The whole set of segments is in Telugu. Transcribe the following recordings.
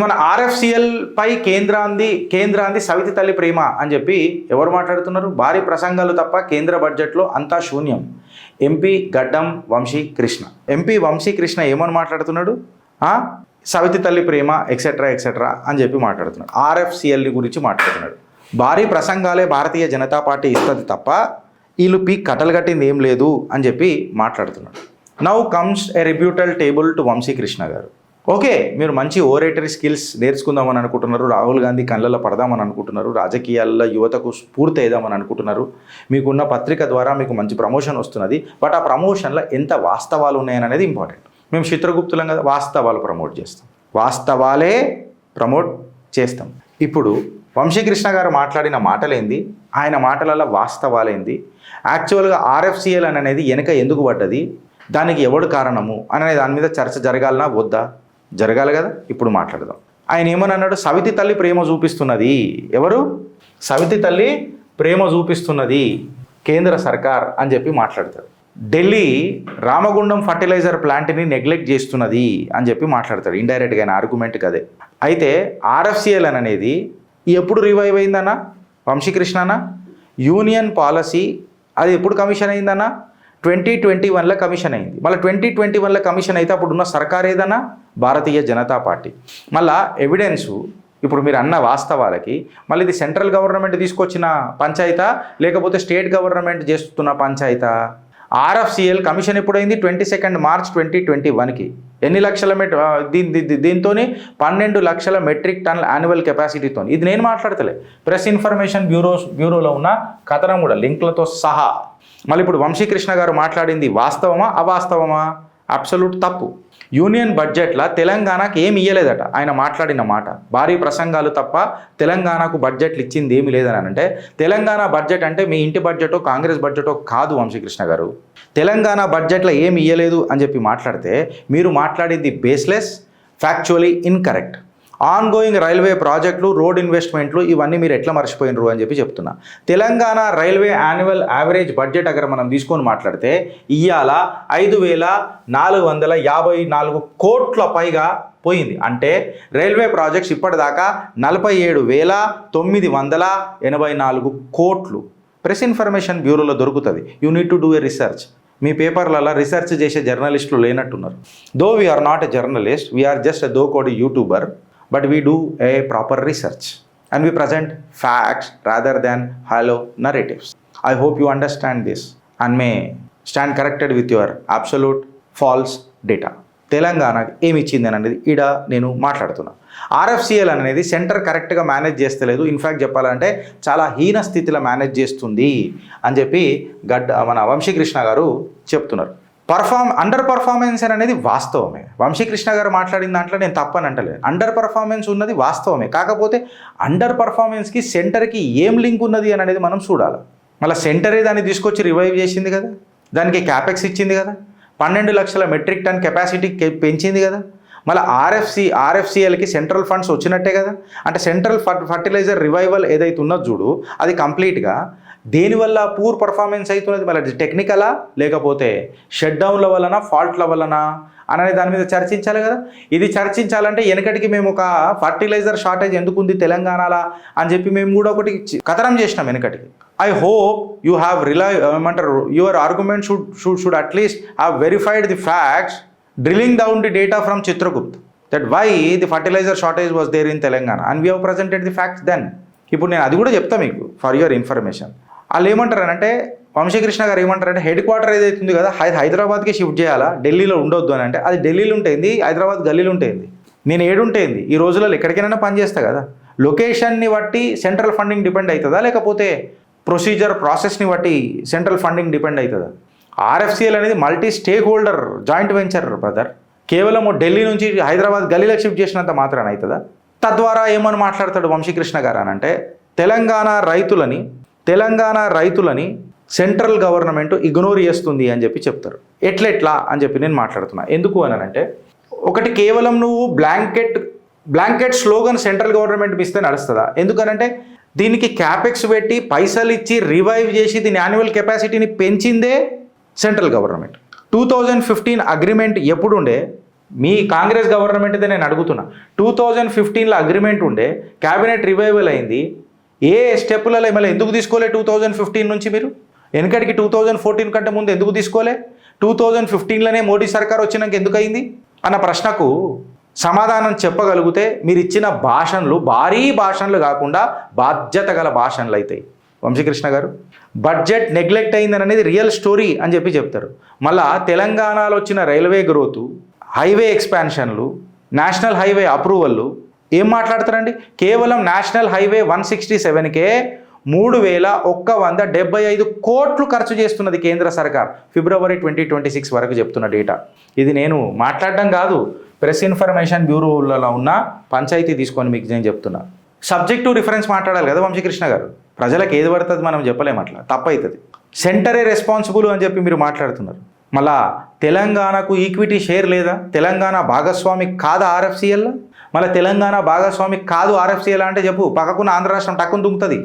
మన ఆర్ఎఫ్సిఎల్ పై కేంద్రాంది సవితి తల్లి ప్రేమ అని చెప్పి ఎవరు మాట్లాడుతున్నారు? భారీ ప్రసంగాలు తప్ప కేంద్ర బడ్జెట్లో అంతా శూన్యం. ఎంపీ గడ్డం వంశీకృష్ణ. ఎంపీ వంశీకృష్ణ ఏమని మాట్లాడుతున్నాడు? సవితి తల్లి ప్రేమ ఎక్సెట్రా ఎక్సెట్రా అని చెప్పి మాట్లాడుతున్నాడు. ఆర్ఎఫ్సిఎల్ని గురించి మాట్లాడుతున్నాడు. భారీ ప్రసంగాలే భారతీయ జనతా పార్టీ ఇస్తుంది తప్ప వీళ్ళు పీక్ కట్టలు కట్టింది ఏం లేదు అని చెప్పి మాట్లాడుతున్నాడు. Now comes a rebuttal table to Vamsikrishna గారు. ఓకే, మీరు మంచి ఓరేటరీ స్కిల్స్ నేర్చుకుందామని అనుకుంటున్నారు, రాహుల్ గాంధీ కళ్ళల్లో పడదామని అనుకుంటున్నారు, రాజకీయాల్లో యువతకు స్ఫూర్తి వేద్దామని అనుకుంటున్నారు, మీకున్న పత్రిక ద్వారా మీకు మంచి ప్రమోషన్ వస్తున్నది. బట్ ఆ ప్రమోషన్లో ఎంత వాస్తవాలు ఉన్నాయని అనేది ఇంపార్టెంట్. మేము చిత్రగుప్తులం కదా, వాస్తవాలు ప్రమోట్ చేస్తాం, వాస్తవాలే ప్రమోట్ చేస్తాం. ఇప్పుడు వంశీకృష్ణ గారు మాట్లాడిన మాటలేంది, ఆయన మాటలలో వాస్తవాలేంది, యాక్చువల్గా ఆర్ఎఫ్సిఎల్ అనేది వెనక ఎందుకు పడ్డది, దానికి ఎవడు కారణము అనే దాని మీద చర్చ జరగాలనా వద్దా? జరగాలి కదా. ఇప్పుడు మాట్లాడదాం. ఆయన ఏమని అన్నాడు? సవితి తల్లి ప్రేమ చూపిస్తున్నది. ఎవరు? సవితి తల్లి ప్రేమ చూపిస్తున్నది కేంద్ర సర్కార్ అని చెప్పి మాట్లాడతాడు. ఢిల్లీ రామగుండం ఫర్టిలైజర్ ప్లాంట్ని నెగ్లెక్ట్ చేస్తున్నది అని చెప్పి మాట్లాడతాడు. ఇండైరెక్ట్గా ఆయన ఆర్గ్యుమెంట్ కదే. అయితే ఆర్ఎఫ్సిఎల్ అనేది ఎప్పుడు రివైవ్ అయిందన్నా? వంశీకృష్ణనా? యూనియన్ పాలసీ అది ఎప్పుడు కమిషన్ అయిందన్నా? 2021లో కమిషన్ అయింది. మళ్ళీ 2021లో కమిషన్ అయితే అప్పుడున్న సర్కార్ ఏదన్నా? భారతీయ జనతా పార్టీ. మళ్ళా ఎవిడెన్సు ఇప్పుడు మీరు అన్న వాస్తవాలకి మళ్ళీ ఇది సెంట్రల్ గవర్నమెంట్ తీసుకొచ్చిన పంచాయతా లేకపోతే స్టేట్ గవర్నమెంట్ చేస్తున్న పంచాయతా? ఆర్ఎఫ్సిఎల్ కమిషన్ ఎప్పుడైంది? 22 మార్చ్ 2021కి. ఎన్ని లక్షల దీంతో 12 లక్షల మెట్రిక్ టన్ల యాన్యువల్ కెపాసిటీతో. ఇది నేను మాట్లాడతలే, ప్రెస్ ఇన్ఫర్మేషన్ బ్యూరోలో ఉన్న కథనం కూడా లింక్లతో సహా. మళ్ళీ ఇప్పుడు వంశీకృష్ణ గారు మాట్లాడింది వాస్తవమా అవాస్తవమా? అబ్సల్యూట్ తప్పు. యూనియన్ బడ్జెట్లో తెలంగాణకు ఏమి ఇయ్యలేదట ఆయన మాట్లాడిన మాట. భారీ ప్రసంగాలు తప్ప తెలంగాణకు బడ్జెట్లు ఇచ్చింది ఏమి లేదని అంటే, తెలంగాణ బడ్జెట్ అంటే మీ ఇంటి బడ్జెటో కాంగ్రెస్ బడ్జెటో కాదు వంశీకృష్ణ గారు. తెలంగాణ బడ్జెట్లో ఏమి ఇయ్యలేదు అని చెప్పి మాట్లాడితే మీరు మాట్లాడింది బేస్లెస్, ఫ్యాక్చువలీ ఇన్కరెక్ట్. ఆన్గోయింగ్ రైల్వే ప్రాజెక్టులు, రోడ్ ఇన్వెస్ట్మెంట్లు ఇవన్నీ మీరు ఎట్లా మర్చిపోయినరు అని చెప్పి చెప్తున్నా. Telangana railway annual average budget అక్కడ మనం తీసుకొని మాట్లాడితే ఇవాళ 5,454 కోట్ల పైగా పోయింది. అంటే రైల్వే ప్రాజెక్ట్స్ ఇప్పటిదాకా 47,984 కోట్లు. ప్రెస్ ఇన్ఫర్మేషన్ బ్యూరోలో దొరుకుతుంది. You need to do a research. మీ పేపర్లలో రీసెర్చ్ చేసే జర్నలిస్టులు లేనట్టున్నారు. Though we're not a journalist, we're just a దో కోడి YouTuber. But we do a proper research and we present facts rather than hollow narratives. I hope you understand this and may stand corrected with your absolute false data. Telangana ఏమి ఇచ్చింది అనేది ఈడ నేను మాట్లాడుతున్నా. ఆర్ఎఫ్సిఎల్ అనేది సెంటర్ కరెక్ట్గా మేనేజ్ చేస్తలేదు, ఇన్ఫ్యాక్ట్ చెప్పాలంటే చాలా హీన స్థితిలో మేనేజ్ చేస్తుంది అని చెప్పి మన వంశీకృష్ణ గారు చెప్తున్నారు. అండర్ పర్ఫార్మెన్స్ అనేది వాస్తవమే. వంశీకృష్ణ గారు మాట్లాడిన దాంట్లో నేను తప్పని అంటలేదు. అండర్ పర్ఫార్మెన్స్ ఉన్నది వాస్తవమే. కాకపోతే అండర్ పర్ఫార్మెన్స్కి సెంటర్కి ఏం లింక్ ఉన్నది అని అనేది మనం చూడాలి. మళ్ళీ సెంటరే దాన్ని తీసుకొచ్చి రివైవ్ చేసింది కదా, దానికి క్యాపెక్స్ ఇచ్చింది కదా, 12 లక్షల మెట్రిక్ టన్ కెపాసిటీ పెంచింది కదా. మళ్ళీ ఆర్ఎఫ్సిఎల్కి సెంట్రల్ ఫండ్స్ వచ్చినట్టే కదా. అంటే సెంట్రల్ ఫర్టిలైజర్ రివైవల్ ఏదైతే ఉన్నదో చూడు, అది కంప్లీట్గా దేనివల్ల పూర్ పర్ఫార్మెన్స్ అవుతున్నది? మళ్ళీ టెక్నికలా లేకపోతే షట్ డౌన్ల వలన, ఫాల్ట్ల వలన అనే దాని మీద చర్చించాలి కదా. ఇది చర్చించాలంటే వెనకటికి మేము ఒక ఫర్టిలైజర్ షార్టేజ్ ఎందుకు ఉంది తెలంగాణలో అని చెప్పి మేము కూడా ఒకటి కథనం చేసినాం వెనకటికి. ఐ హోప్ యూ హ్యావ్ ఏమంటారు your argument should at least have verified the facts drilling down the data from Chitragupt that why the fertiliser shortage was there in Telangana and we have presented the facts then. ఇప్పుడు నేను అది కూడా చెప్తాను మీకు ఫర్ యువర్ ఇన్ఫర్మేషన్. వాళ్ళు ఏమంటారనంటే వంశీకృష్ణ గారు ఏమంటారంటే హెడ్ క్వార్టర్ ఏదైతే ఉంది కదా హైదరాబాద్కి షిఫ్ట్ చేయాలా, ఢిల్లీలో ఉండొద్దు అని అంటే అది ఢిల్లీలో ఉంటుంది, హైదరాబాద్ గల్లీలో ఉంటుంది. నేను ఏడుంటుంది ఈ రోజులలో ఎక్కడికైనా పనిచేస్తా కదా. లొకేషన్ని బట్టి సెంట్రల్ ఫండింగ్ డిపెండ్ అవుతుందా లేకపోతే ప్రాసెస్ని బట్టి సెంట్రల్ ఫండింగ్ డిపెండ్ అవుతుందా? ఆర్ఎఫ్సిఎల్ అనేది multi stake holder joint venture brother. కేవలం ఢిల్లీ నుంచి హైదరాబాద్ గల్లీలోకి షిఫ్ట్ చేసినంత మాత్రాన అవుతుందా? తద్వారా ఏమని మాట్లాడతాడు వంశీకృష్ణ గారు అని అంటే తెలంగాణ రైతులని సెంట్రల్ గవర్నమెంట్ ఇగ్నోర్ చేస్తుంది అని చెప్పి చెప్తారు. ఎట్లా అని చెప్పి నేను మాట్లాడుతున్నా. ఎందుకు అని అంటే, ఒకటి కేవలం నువ్వు బ్లాంకెట్ స్లోగన్ సెంట్రల్ గవర్నమెంట్ ఇస్తే నడుస్తుందా? ఎందుకనంటే దీనికి క్యాపెక్స్ పెట్టి పైసలు ఇచ్చి రివైవ్ చేసి దీని యాన్యువల్ కెపాసిటీని పెంచిందే సెంట్రల్ గవర్నమెంట్. 2015 అగ్రిమెంట్ ఎప్పుడుండే? మీ కాంగ్రెస్ గవర్నమెంట్ అయితే నేను అడుగుతున్నా. 2015లో అగ్రిమెంట్ ఉండే, క్యాబినెట్ రివైవల్ అయింది. ఏ స్టెప్పులలో మళ్ళీ ఎందుకు తీసుకోలే 2015 నుంచి మీరు? వెనకడికి 2014 కంటే ముందు ఎందుకు తీసుకోలే? 2015లోనే మోడీ సర్కార్ వచ్చినాక ఎందుకు అయింది అన్న ప్రశ్నకు సమాధానం చెప్పగలిగితే మీరు ఇచ్చిన భాషణలు భారీ భాషణలు కాకుండా బాధ్యత గల భాషణలు అవుతాయి. వంశీకృష్ణ గారు, బడ్జెట్ నెగ్లెక్ట్ అయిందని అనేది రియల్ స్టోరీ అని చెప్పి చెప్తారు. మళ్ళా తెలంగాణలో వచ్చిన రైల్వే గ్రోతు, హైవే ఎక్స్పాన్షన్లు, నేషనల్ హైవే అప్రూవల్లు ఏం మాట్లాడతారండి? కేవలం నేషనల్ హైవే 167కే 3175 కోట్లు ఖర్చు చేస్తున్నది కేంద్ర సర్కార్ ఫిబ్రవరి 2026 వరకు చెప్తున్న డేటా. ఇది నేను మాట్లాడడం కాదు, ప్రెస్ ఇన్ఫర్మేషన్ బ్యూరోలలో ఉన్న పంచాయతీ తీసుకొని మీకు నేను చెప్తున్నా. సబ్జెక్టివ్ రిఫరెన్స్ మాట్లాడాలి కదా వంశీకృష్ణ గారు. ప్రజలకు ఏది పడుతుంది మనం చెప్పలేము, అట్లా తప్పవుతుంది. సెంటరే రెస్పాన్సిబుల్ అని చెప్పి మీరు మాట్లాడుతున్నారు. మళ్ళా తెలంగాణకు ఈక్విటీ షేర్ లేదా? తెలంగాణ భాగస్వామి కాదా ఆర్ఎఫ్సిఎల్? మళ్ళీ తెలంగాణ భాగస్వామి కాదు ఆర్ఎఫ్సిఎల్ అంటే చెప్పు, పక్కకున్న ఆంధ్ర రాష్ట్రం టక్కును దుంకుతుంది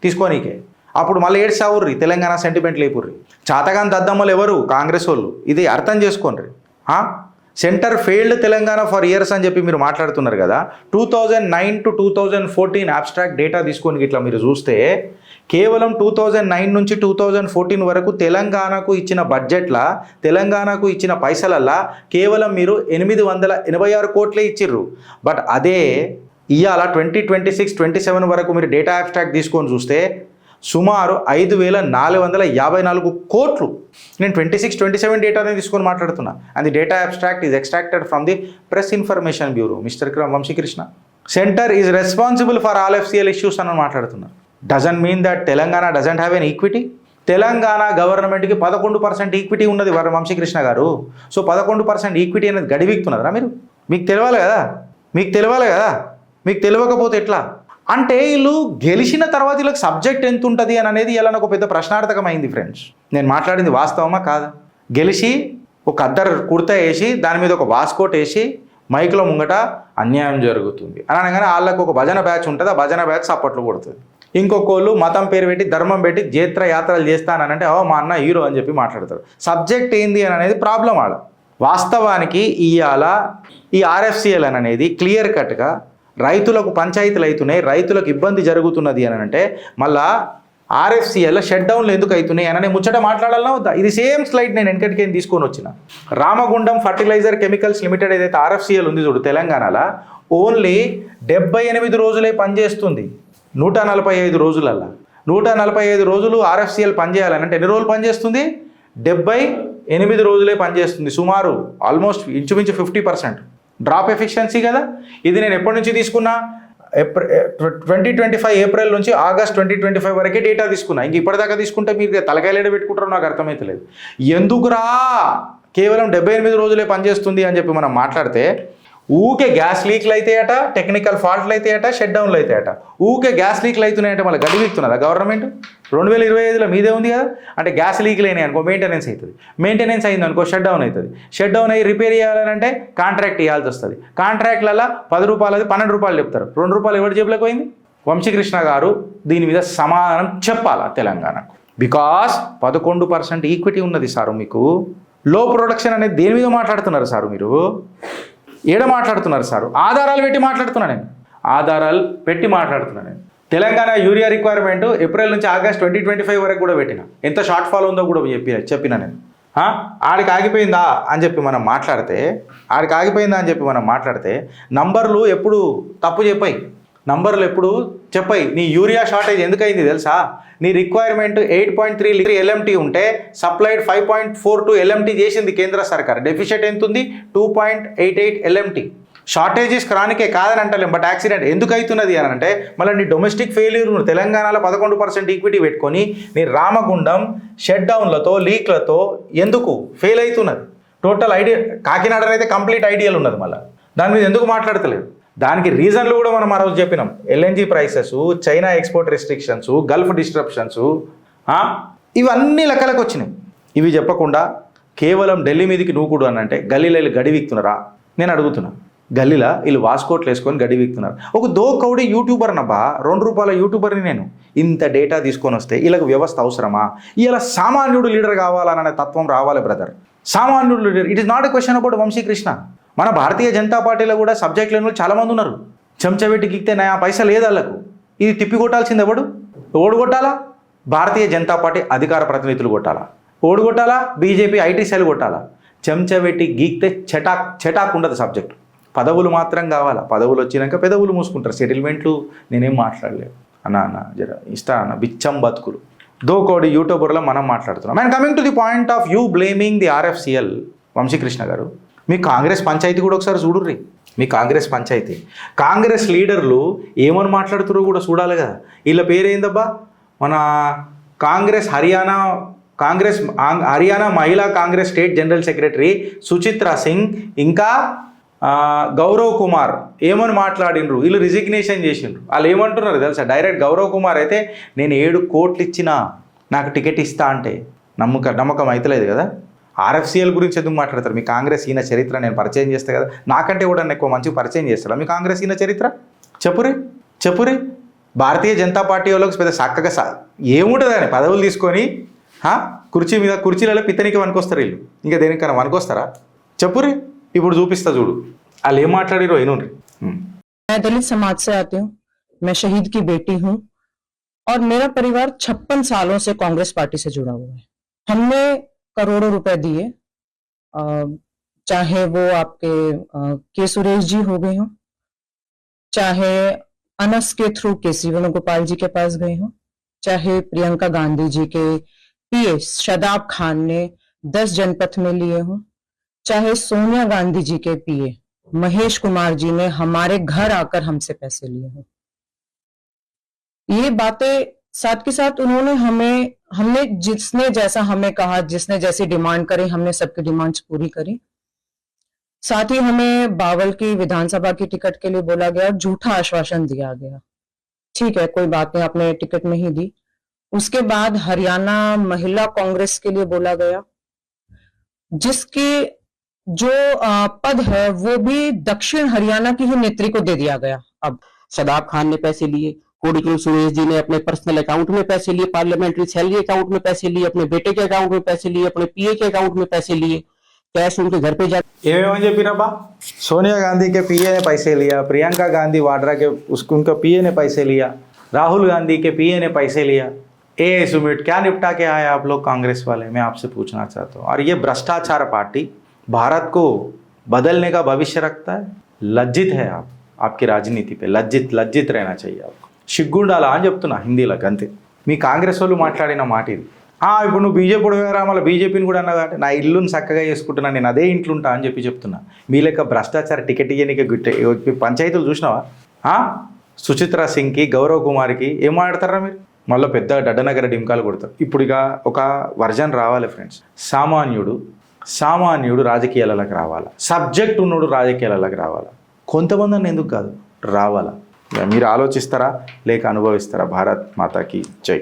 తీసుకోనీకే. అప్పుడు మళ్ళీ ఏడ్చావుర్రి, తెలంగాణ సెంటిమెంట్ లేపుర్రి. చాతగాని దద్దమ్మలు ఎవరు? కాంగ్రెస్ వాళ్ళు. ఇది అర్థం చేసుకోండి. Centre failed Telangana for years అని చెప్పి మీరు మాట్లాడుతున్నారు కదా. 2009 to 2014 అబ్స్ట్రాక్ట్ డేటా తీసుకొని ఇట్లా మీరు చూస్తే కేవలం 2009 నుంచి 2014 వరకు తెలంగాణకు ఇచ్చిన బడ్జెట్ల, తెలంగాణకు ఇచ్చిన పైసలల్లా కేవలం మీరు 886 కోట్లే ఇచ్చిర్రు. బట్ అదే ఇవాళ 2026-27 వరకు మీరు డేటా అబ్స్ట్రాక్ట్ తీసుకొని చూస్తే సుమారు 5454 కోట్లు. నేను 26-27 డేటానే తీసుకొని మాట్లాడుతున్నా. And the data abstract is extracted from the press information bureau. Mister Vamshikrishna, centre is responsible for all FCL issues అని మాట్లాడుతున్నారు. Doesn't mean that Telangana doesn't have an equity. Telangana గవర్నమెంట్కి 11% ఈక్విటీ ఉన్నది వంశీకృష్ణ గారు. సో 11% ఈక్విటీ అనేది గడివిక్తున్నదా మీరు? మీకు తెలియాలి కదా, మీకు తెలియకపోతే ఎట్లా? అంటే వీళ్ళు గెలిచిన తర్వాత వీళ్ళకి సబ్జెక్ట్ ఎంత ఉంటుంది అని అనేది ఇలా నాకు పెద్ద ప్రశ్నార్థకమైంది ఫ్రెండ్స్. నేను మాట్లాడింది వాస్తవమా కాదా? గెలిచి ఒక అద్దరు కుర్తా వేసి దాని మీద ఒక వాస్కోట్ వేసి మైక్లో ముంగట అన్యాయం జరుగుతుంది అని అనగానే వాళ్ళకు ఒక భజన బ్యాచ్ ఉంటుంది, ఆ భజన బ్యాచ్ సప్పట్లు కొడుతుంది. ఇంకొకళ్ళు మతం పేరు పెట్టి ధర్మం పెట్టి జేత్ర యాత్రలు చేస్తానంటే మా అన్న హీరో అని చెప్పి మాట్లాడతారు. సబ్జెక్ట్ ఏంది అని అనేది ప్రాబ్లం ఆడ. వాస్తవానికి ఇవాళ ఈ ఆర్ఎఫ్సిఎల్ అని అనేది క్లియర్ కట్గా రైతులకు పంచాయతీలు అవుతున్నాయి, రైతులకు ఇబ్బంది జరుగుతున్నది అని అంటే మళ్ళా ఆర్ఎఫ్సిఎల్ షట్ డౌన్లు ఎందుకు అవుతున్నాయి అని ముచ్చట మాట్లాడాలన్నా వద్దా? ఇది సేమ్ స్లైడ్ నేను వెనకటికేం తీసుకొని వచ్చిన. రామగుండం ఫర్టిలైజర్ కెమికల్స్ లిమిటెడ్ ఏదైతే ఆర్ఎఫ్సిఎల్ ఉంది చూడు తెలంగాణలో, ఓన్లీ 78 రోజులే పనిచేస్తుంది 145 రోజులల్లా. 145 రోజులు ఆర్ఎఫ్సిఎల్ పనిచేయాలని అంటే ఎన్ని రోజులు పనిచేస్తుంది? 78 రోజులే పనిచేస్తుంది. సుమారు ఆల్మోస్ట్ ఇంచుమించు 50% డ్రాప్ ఎఫిషియన్సీ కదా. ఇది నేను ఎప్పటి నుంచి తీసుకున్నా? 2025 ఏప్రిల్ నుంచి ఆగస్ట్ 2025 వరకే డేటా తీసుకున్నా. ఇంక ఇప్పటిదాకా తీసుకుంటే మీరు తలకాయలేడ పెట్టుకుంటారో నాకు అర్థమవుతలేదు. ఎందుకురా కేవలం 78 రోజులే పనిచేస్తుంది అని చెప్పి మనం మాట్లాడితే ఊకే గ్యాస్ లీక్లు అవుతాయట, టెక్నికల్ ఫాల్ట్లు అవుతాయట, షట్ డౌన్లు అవుతాయట. ఊకే గ్యాస్ లీక్లు అవుతున్నాయంటే మళ్ళీ గడివిస్తున్నదా గవర్నమెంట్? 2025లో మీదే ఉంది కదా. అంటే గ్యాస్ లీక్లు అయినాయి అనుకో మెయింటెనెన్స్ అవుతుంది, మెయింటెనెన్స్ అయింది అనుకో షట్ డౌన్ అవుతుంది, షట్ డౌన్ అయ్యి రిపేర్ చేయాలంటే కాంట్రాక్ట్ ఇవ్వాల్సి వస్తుంది. కాంట్రాక్ట్లలో 10 రూపాయలది 12 రూపాయలు చెప్తారు. 2 రూపాయలు ఎవరి జేబులోకి పోయింది? వంశీకృష్ణ గారు దీని మీద సమాధానం చెప్పాలా తెలంగాణకు. బికాస్ 11% ఈక్విటీ ఉన్నది సారు మీకు. లో ప్రొడక్షన్ అనేది దేని మీద మాట్లాడుతున్నారు సారు మీరు? ఏడ మాట్లాడుతున్నారు సారు? ఆధారాలు పెట్టి మాట్లాడుతున్నాను నేను, ఆధారాలు పెట్టి మాట్లాడుతున్నాను నేను. తెలంగాణ యూరియా రిక్వైర్మెంట్ ఏప్రిల్ నుంచి ఆగస్ట్ 2025 వరకు కూడా పెట్టిన. ఎంత షార్ట్ ఫాల్ ఉందో కూడా చెప్పిన నేను. ఆడికి ఆగిపోయిందా అని చెప్పి మనం మాట్లాడితే నంబర్లు ఎప్పుడు తప్పు నంబర్లు ఎప్పుడు చెప్పాయి. నీ యూరియా షార్టేజ్ ఎందుకైంది తెలుసా? నీ రిక్వైర్మెంట్ 8.3 LMT ఉంటే సప్లైడ్ 5.42 LMT చేసింది కేంద్ర సర్కార్. డెఫిషిట్ ఎంత ఉంది? 2.88 LMT. షార్టేజెస్ క్రానికే కాదని అంటలేం, బట్ యాక్సిడెంట్ ఎందుకు అవుతున్నది అని అంటే మళ్ళీ నీ డొమెస్టిక్ ఫెయిల్యూర్ తెలంగాణలో 11% ఈక్విటీ పెట్టుకొని నీ రామగుండం షట్ డౌన్లతో లీక్లతో ఎందుకు ఫెయిల్ అవుతున్నది? టోటల్ ఐడియా కాకినాడనైతే కంప్లీట్ ఐడియల్ ఉన్నది. మళ్ళీ దాని మీద ఎందుకు మాట్లాడతలేదు? దానికి రీజన్లు కూడా మనం ఆ రోజు చెప్పినాం. LNG prices, China export restrictions, Gulf disruptions, ఇవన్నీ లెక్కలకు వచ్చినాయి. ఇవి చెప్పకుండా కేవలం ఢిల్లీ మీదకి నువ్వు కూడా అని అంటే గల్లీలో వీళ్ళు గడి వీక్తున్నారా? నేను అడుగుతున్నా. గల్లీలో వీళ్ళు వాస్కోట్లు వేసుకొని గడి వీక్తున్నారు. ఒక దోకౌడి యూట్యూబర్ నబ్బా, 2 రూపాయల యూట్యూబర్ని నేను. ఇంత డేటా తీసుకొని వస్తే వీళ్ళకి వ్యవస్థ అవసరమా? ఇలా సామాన్యుడు లీడర్ కావాలనే తత్వం రావాలి బ్రదర్. సామాన్యుడు leader. It is not a question about Vamshikrishna. మన భారతీయ జనతా పార్టీలో కూడా సబ్జెక్ట్ లేని వాళ్ళు చాలామంది ఉన్నారు. చెంచబెట్టి గిక్తే నా పైసా లేదు వాళ్ళకు. ఇది తిప్పి కొట్టాల్సింది ఎవడు కొట్టాలా? భారతీయ జనతా పార్టీ అధికార ప్రతినిధులు కొట్టాలా? కొట్టాలా? బీజేపీ ఐటీ సెల్ కొట్టాలా? చెంచబెట్టి గీక్తే చెటాక్ ఉండదు సబ్జెక్ట్. పదవులు మాత్రం కావాలా? పదవులు వచ్చినాక పెదవులు మూసుకుంటారు. సెటిల్మెంట్లు నేనేం మాట్లాడలేదు అన్న జర అన్న బిచ్చం బతుకులు దోకోడి యూట్యూబర్లో మనం మాట్లాడుతున్నాం. And coming to the point of you blaming the RFCL, Vamshikrishna గారు, మీ కాంగ్రెస్ పంచాయతీ కూడా ఒకసారి చూడుర్రి. మీ కాంగ్రెస్ పంచాయతీ కాంగ్రెస్ లీడర్లు ఏమని మాట్లాడుతారో కూడా చూడాలి కదా. వీళ్ళ పేరేందబ్బా, మన హర్యానా మహిళా Congress state general secretary Suchitra Singh, ఇంకా గౌరవ్ కుమార్ ఏమని మాట్లాడినరు. వీళ్ళు రిజిగ్నేషన్ చేసిండ్రు. వాళ్ళు ఏమంటున్నారు తెలుసా? డైరెక్ట్ గౌరవ్ కుమార్ అయితే నేను 7 కోట్లు ఇచ్చినా నాకు టికెట్ ఇస్తా అంటే నమ్మకం అవుతలేదు కదా. RFCL గురించి ఎందుకు మాట్లాడతారు? మీ కాంగ్రెస్ ఈయన చరిత్ర నేను పరిచయం చేస్తే కదా, నాకంటే కూడా ఎక్కువ మంచిగా పరిచయం చేస్తారా మీ కాంగ్రెస్ ఈయన చరిత్ర? చెప్పురి. భారతీయ జనతా పార్టీ వాళ్ళకి పెద్ద చక్కగా ఏముంటుంది అని పదవులు తీసుకొని కుర్చీలలో పిత్తనికి వనుకొస్తారు వీళ్ళు. ఇంకా దేనికన్నా వనుకొస్తారా? చెప్పురి. ఇప్పుడు చూపిస్తా చూడు వాళ్ళు ఏం మాట్లాడిరో ఏనుండ్రి. मैं दलित समाज से आती हूँ, मैं शहीद की बेटी हूँ और मेरा परिवार 56 सालों से कांग्रेस पार्टी से जुड़ा हुआ है। हमने करोड़ों रुपए दिए, चाहे वो आपके के सुरेश जी हो गए हों, चाहे अनस के थ्रू केसी वेणुगोपाल जी के पास गए हों, चाहे प्रियंका गांधी जी के पीए शादाब खान ने 10 जनपथ में लिए हों, चाहे सोनिया गांधी जी के पीए महेश कुमार जी ने हमारे घर आकर हमसे पैसे लिए हैं। ये बातें साथ के साथ उन्होंने हमने जिसने जैसा हमें कहा, जिसने जैसी डिमांड करी, हमने सबकी डिमांड्स पूरी करी। साथ ही हमें बावल की विधानसभा की टिकट के लिए बोला गया, झूठा आश्वासन दिया गया। ठीक है, कोई बात नहीं, आपने टिकट नहीं दी। उसके बाद हरियाणा महिला कांग्रेस के लिए बोला गया, जिसके जो पद है वो भी दक्षिण हरियाणा की ही नेत्री को दे दिया गया। अब शादाब खान ने पैसे लिए, कोडिकुल सुरेश जी ने अपने पर्सनल अकाउंट में पैसे लिए, पार्लियामेंट्री सैलरी अकाउंट में पैसे लिए, अपने बेटे के अकाउंट में पैसे लिए, अपने पीए के अकाउंट में पैसे लिए, कैश उनके घर पे जा। ఏమేమని చెప్పిరబ్బా? सोनिया गांधी के पीए ने पैसे लिया, प्रियंका गांधी वाड्रा के उनका पीए ने पैसे लिया, राहुल गांधी के पीए ने पैसे लिया। सुमित क्या निपटा के आए आप लोग कांग्रेस वाले? मैं आपसे पूछना चाहता हूँ। और ये भ्रष्टाचार पार्टी भारत को बदलने का भविष्य रखता है। लज्जित है आप, आपकी राजनीति पे लज्जित रहना चाहिए आपको. సిగ్గుండాలా అని చెప్తున్నా హిందీలో అంతే. మీ కాంగ్రెస్ వాళ్ళు మాట్లాడిన మాట ఇది. ఇప్పుడు నువ్వు బీజేపీ పోయారా, మళ్ళీ బీజేపీని కూడా అన్నా కాబట్టి నా ఇల్లుని చక్కగా చేసుకుంటున్నా, నేను అదే ఇంట్లో ఉంటా అని చెప్తున్నా. మీ లెక్క భ్రష్టాచార టికెట్ ఇయ్యనిక పంచాయతీలు చూసినావా? సుచిత్రా సింగ్కి, గౌరవ్ కుమార్కి ఏం మాట్లాడతారా మీరు? మళ్ళీ పెద్ద డడ్డనగర డిమ్కాలు కొడతారు. ఇప్పుడు ఇక ఒక వర్జన్ రావాలి ఫ్రెండ్స్. సామాన్యుడు రాజకీయాలకు రావాలా, సబ్జెక్ట్ ఉన్నోడు రాజకీయాలకు రావాలా, కొంతమంది ఎందుకు కాదు రావాలా? మీరు ఆలోచిస్తారా లేక అనుభవిస్తారా? భారత్ మాతాకి జై.